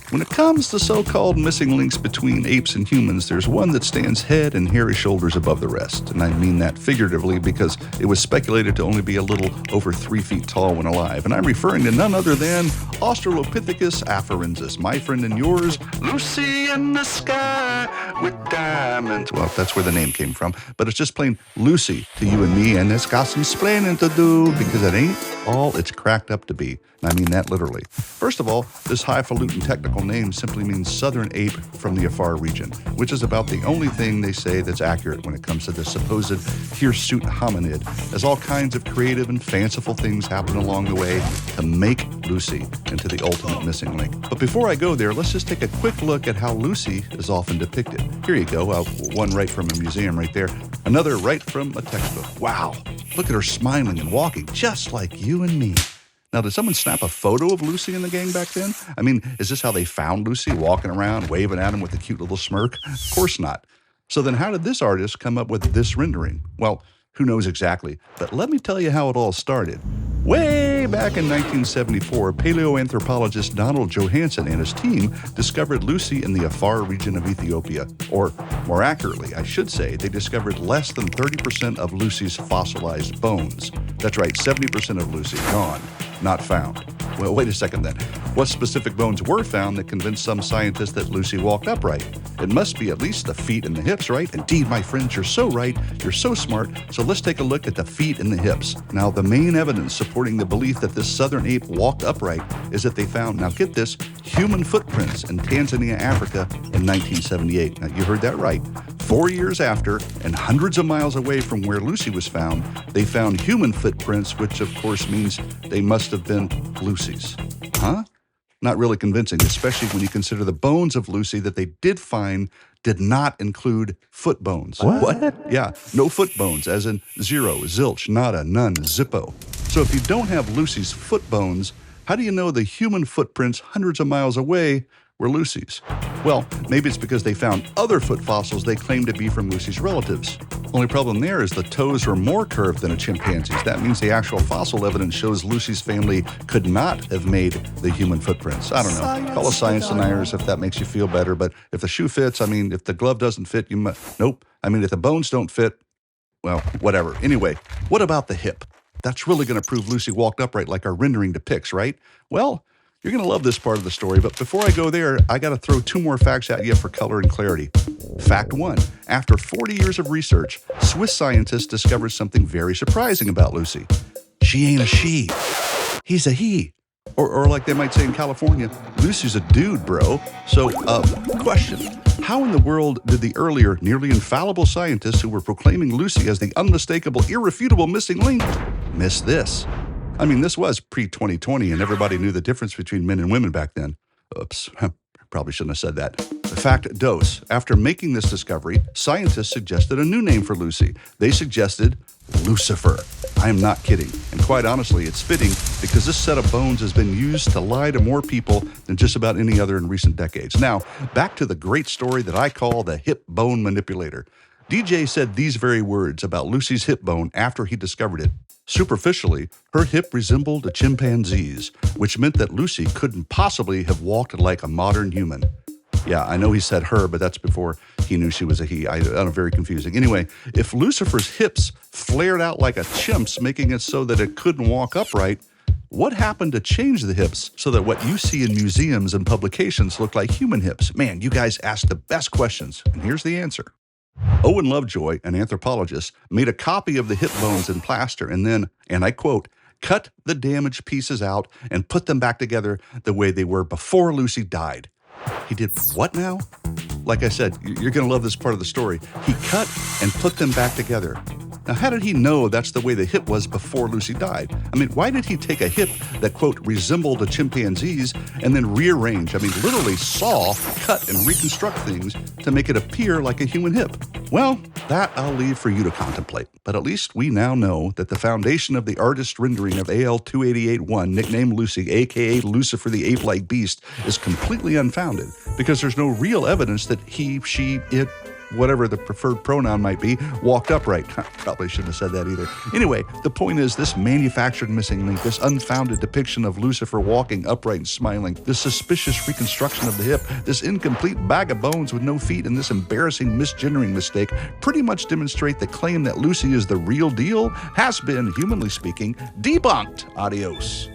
When it comes to so-called missing links between apes and humans, there's one that stands head and hairy shoulders above the rest. And I mean that figuratively because it was speculated to only be a little over 3 feet tall when alive. And I'm referring to none other than Australopithecus afarensis, my friend and yours, Lucy in the sky with diamonds. Well, that's where the name came from, but it's just plain Lucy to you and me, and it's got some splaining to do because it ain't all it's cracked up to be. And I mean that literally. First of all, this highfalutin technical name simply means southern ape from the Afar region, which is about the only thing they say that's accurate when it comes to this supposed hirsute hominid, as all kinds of creative and fanciful things happen along the way to make Lucy into the ultimate missing link. But before I go there, let's just take a quick look at how Lucy is often depicted. Here you go, one right from a museum right there, another right from a textbook. Wow, look at her smiling and walking just like you and me. Now, did someone snap a photo of Lucy and the gang back then? I mean, is this how they found Lucy, walking around, waving at him with a cute little smirk? Of course not. So then how did this artist come up with this rendering? Well, who knows exactly, but let me tell you how it all started. Way back in 1974, paleoanthropologist Donald Johansen and his team discovered Lucy in the Afar region of Ethiopia. Or, more accurately, I should say, they discovered less than 30% of Lucy's fossilized bones. That's right, 70% of Lucy gone, not found. Well, wait a second then. What specific bones were found that convinced some scientists that Lucy walked upright? It must be at least the feet and the hips, right? Indeed, my friends, you're so right. You're so smart. So let's take a look at the feet and the hips. Now, the main evidence supporting the belief that this southern ape walked upright is that they found, now get this, human footprints in Tanzania, Africa in 1978. Now, you heard that right. 4 years after, and hundreds of miles away from where Lucy was found, they found human footprints, which of course means they must have been Lucy's. Huh? Not really convincing, especially when you consider the bones of Lucy that they did find did not include foot bones. What? Yeah, no foot bones, as in zero, zilch, nada, none, zippo. So if you don't have Lucy's foot bones, how do you know the human footprints hundreds of miles away were Lucy's? Well, maybe it's because they found other foot fossils they claim to be from Lucy's relatives. Only problem there is the toes were more curved than a chimpanzee's. That means the actual fossil evidence shows Lucy's family could not have made the human footprints. I don't know. Call us science deniers if that makes you feel better. But if the shoe fits, I mean, if the glove doesn't fit, you must. Nope. I mean, if the bones don't fit, well, whatever. Anyway, what about the hip? That's really going to prove Lucy walked upright like our rendering depicts, right? Well, you're going to love this part of the story, but before I go there, I got to throw 2 more facts at you for color and clarity. Fact 1. After 40 years of research, Swiss scientists discovered something very surprising about Lucy. She ain't a she. He's a he. Or like they might say in California, Lucy's a dude, bro. So, question. How in the world did the earlier, nearly infallible scientists who were proclaiming Lucy as the unmistakable, irrefutable missing link miss this? I mean, this was pre-2020, and everybody knew the difference between men and women back then. Oops, probably shouldn't have said that. Fact dose. After making this discovery, scientists suggested a new name for Lucy. They suggested Lucifer. I am not kidding. And quite honestly, it's fitting because this set of bones has been used to lie to more people than just about any other in recent decades. Now, back to the great story that I call the hip bone manipulator. DJ said these very words about Lucy's hip bone after he discovered it. Superficially, her hip resembled a chimpanzee's, which meant that Lucy couldn't possibly have walked like a modern human. Yeah, I know he said her, but that's before he knew she was a he. I don't know, very confusing. Anyway, if Lucifer's hips flared out like a chimp's, making it so that it couldn't walk upright, what happened to change the hips so that what you see in museums and publications look like human hips? Man, you guys ask the best questions, and here's the answer. Owen Lovejoy, an anthropologist, made a copy of the hip bones in plaster and then, and I quote, cut the damaged pieces out and put them back together the way they were before Lucy died. He did what now? Like I said, you're going to love this part of the story. He cut and put them back together. Now, how did he know that's the way the hip was before Lucy died? I mean, why did he take a hip that, quote, resembled a chimpanzee's and then rearrange, literally saw, cut, and reconstruct things to make it appear like a human hip? Well, that I'll leave for you to contemplate. But at least we now know that the foundation of the artist's rendering of AL-2881, nicknamed Lucy, aka Lucifer the ape-like beast, is completely unfounded because there's no real evidence that he, she, it, whatever the preferred pronoun might be, walked upright. Probably shouldn't have said that either. Anyway, the point is this manufactured missing link, this unfounded depiction of Lucifer walking upright and smiling, this suspicious reconstruction of the hip, this incomplete bag of bones with no feet, and this embarrassing misgendering mistake pretty much demonstrate the claim that Lucy is the real deal has been, humanly speaking, debunked. Adios.